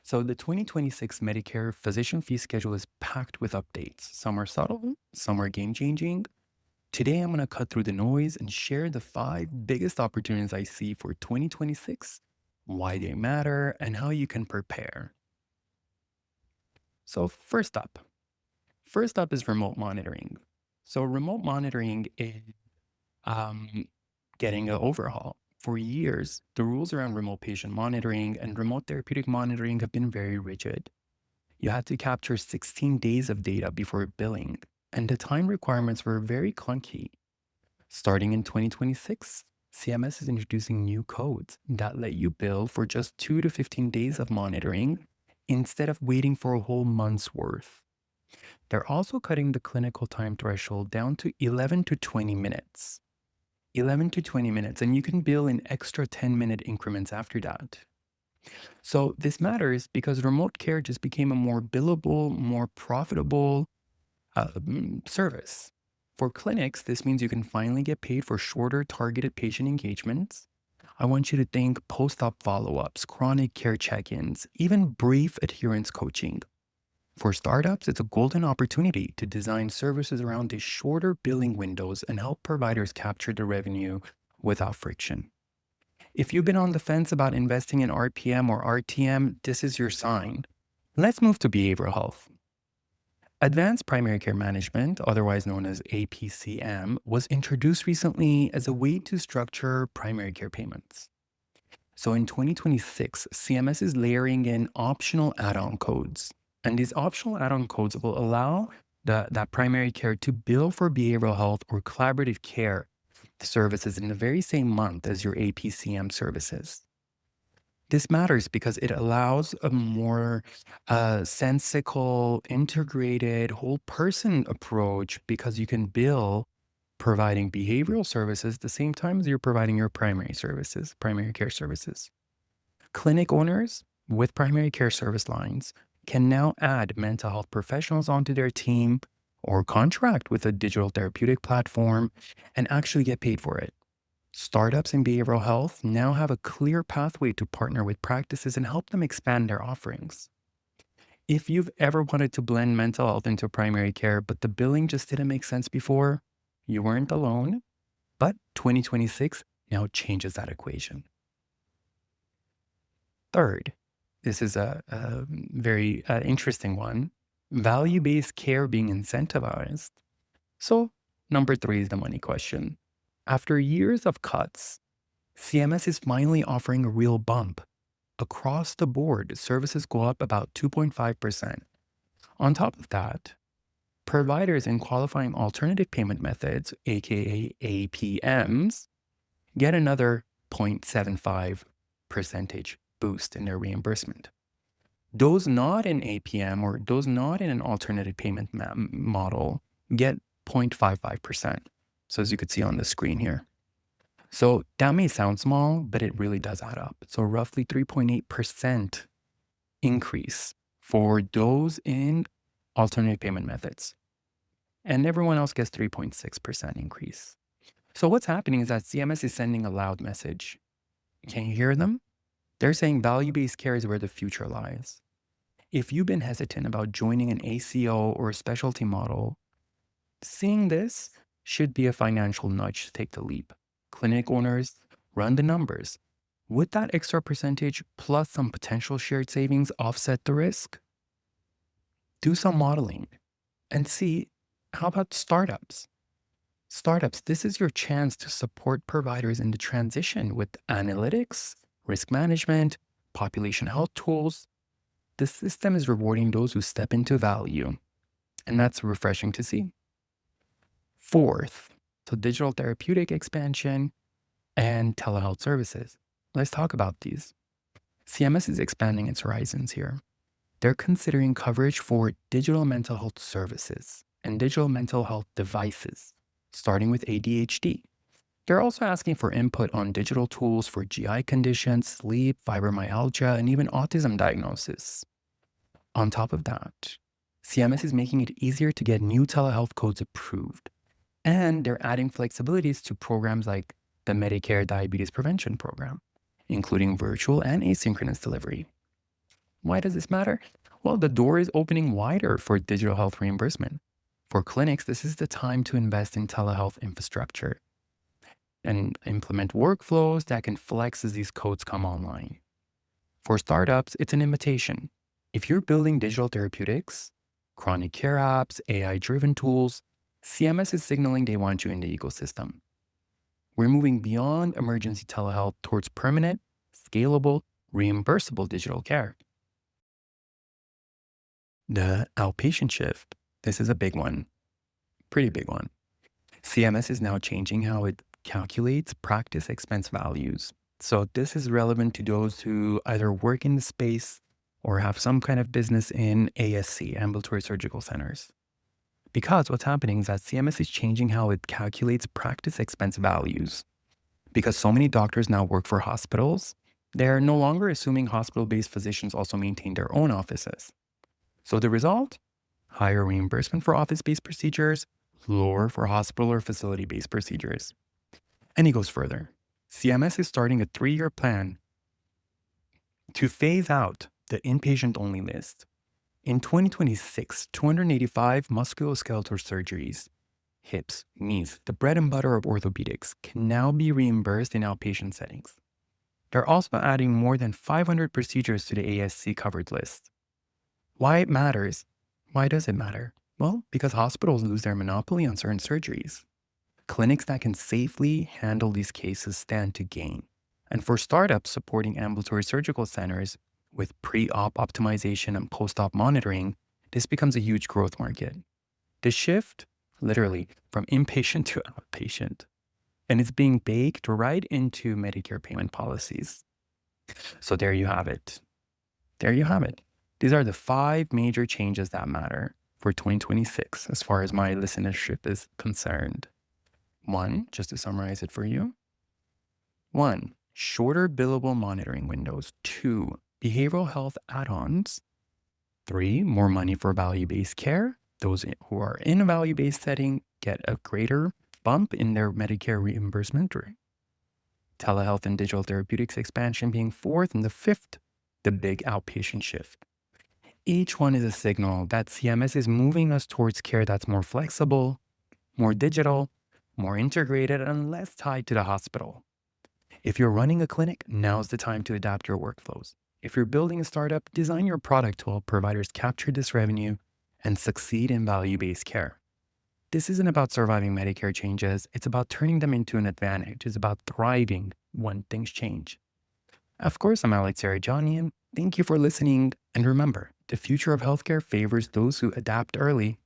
So the 2026 Medicare physician fee schedule is packed with updates. Some are subtle, some are game changing. Today, I'm going to cut through the noise and share the 5 biggest opportunities I see for 2026, why they matter, and how you can prepare. So first up is remote monitoring. So remote monitoring is um, getting an overhaul. For years, the rules around remote patient monitoring and remote therapeutic monitoring have been very rigid. You had to capture 16 days of data before billing, and the time requirements were very clunky. Starting in 2026, CMS is introducing new codes that let you bill for just 2 to 15 days of monitoring instead of waiting for a whole month's worth. They're also cutting the clinical time threshold down to 11 to 20 minutes. 11 to 20 minutes, and you can bill in extra 10-minute increments after that. So this matters because remote care just became a more billable, more profitable service. For clinics, this means you can finally get paid for shorter targeted patient engagements. I want you to think post-op follow-ups, chronic care check-ins, even brief adherence coaching. For startups, it's a golden opportunity to design services around these shorter billing windows and help providers capture the revenue without friction. If you've been on the fence about investing in RPM or RTM, this is your sign. Let's move to behavioral health. Advanced Primary Care Management, otherwise known as APCM, was introduced recently as a way to structure primary care payments. So in 2026, CMS is layering in optional add-on codes. And these optional add-on codes will allow that primary care to bill for behavioral health or collaborative care services in the very same month as your APCM services. This matters because it allows a more sensical, integrated, whole person approach because you can bill providing behavioral services the same time as you're providing your primary care services. Clinic owners with primary care service lines can now add mental health professionals onto their team or contract with a digital therapeutic platform and actually get paid for it. Startups in behavioral health now have a clear pathway to partner with practices and help them expand their offerings. If you've ever wanted to blend mental health into primary care, but the billing just didn't make sense before, you weren't alone. But 2026 now changes that equation. Third, this is a very interesting one, value-based care being incentivized. So number 3 is the money question. After years of cuts, CMS is finally offering a real bump. Across the board, services go up about 2.5%. On top of that, providers in qualifying alternative payment methods, aka APMs, get another 0.75 percentage boost in their reimbursement. Those not in APM or those not in an alternative payment model get 0.55%. So as you could see on the screen here. So that may sound small, but it really does add up. So roughly 3.8% increase for those in alternative payment methods. And everyone else gets 3.6% increase. So what's happening is that CMS is sending a loud message. Can you hear them? They're saying value-based care is where the future lies. If you've been hesitant about joining an ACO or a specialty model, seeing this should be a financial nudge to take the leap. Clinic owners, run the numbers. Would that extra percentage plus some potential shared savings offset the risk? Do some modeling and see, how about startups? Startups, this is your chance to support providers in the transition with analytics, risk management, population health tools. The system is rewarding those who step into value, and that's refreshing to see. Fourth, so digital therapeutic expansion and telehealth services. Let's talk about these. CMS is expanding its horizons here. They're considering coverage for digital mental health services and digital mental health devices, starting with ADHD. They're also asking for input on digital tools for GI conditions, sleep, fibromyalgia, and even autism diagnosis. On top of that, CMS is making it easier to get new telehealth codes approved. And they're adding flexibilities to programs like the Medicare Diabetes Prevention Program, including virtual and asynchronous delivery. Why does this matter? Well, the door is opening wider for digital health reimbursement. For clinics, this is the time to invest in telehealth infrastructure and implement workflows that can flex as these codes come online. For startups, it's an invitation. If you're building digital therapeutics, chronic care apps, AI-driven tools, CMS is signaling they want you in the ecosystem. We're moving beyond emergency telehealth towards permanent, scalable, reimbursable digital care. The outpatient shift. This is a big one, pretty big one. CMS is now changing how it calculates practice expense values. So this is relevant to those who either work in the space or have some kind of business in ASC, ambulatory surgical centers. Because what's happening is that CMS is changing how it calculates practice expense values. Because so many doctors now work for hospitals, they're no longer assuming hospital-based physicians also maintain their own offices. So the result? Higher reimbursement for office-based procedures, lower for hospital or facility-based procedures. And he goes further. CMS is starting a 3-year plan to phase out the inpatient-only list. In 2026, 285 musculoskeletal surgeries, hips, knees, the bread and butter of orthopedics, can now be reimbursed in outpatient settings. They're also adding more than 500 procedures to the ASC covered list. Why it matters? Why does it matter? Well, because hospitals lose their monopoly on certain surgeries. Clinics that can safely handle these cases stand to gain. And for startups supporting ambulatory surgical centers with pre-op optimization and post-op monitoring, this becomes a huge growth market. The shift, literally, from inpatient to outpatient. And it's being baked right into Medicare payment policies. So there you have it. There you have it. These are the 5 major changes that matter for 2026 as far as my listenership is concerned. 1, just to summarize it for you. 1, shorter billable monitoring windows. 2, behavioral health add-ons. 3, more money for value-based care. Those who are in a value-based setting get a greater bump in their Medicare reimbursement. Telehealth and digital therapeutics expansion being 4th, and the 5th, the big outpatient shift. Each one is a signal that CMS is moving us towards care that's more flexible, more digital, more integrated, and less tied to the hospital. If you're running a clinic, now's the time to adapt your workflows. If you're building a startup, design your product to help providers capture this revenue and succeed in value-based care. This isn't about surviving Medicare changes. It's about turning them into an advantage. It's about thriving when things change. Of course, I'm Alex Yarijanian. Thank you for listening. And remember, the future of healthcare favors those who adapt early.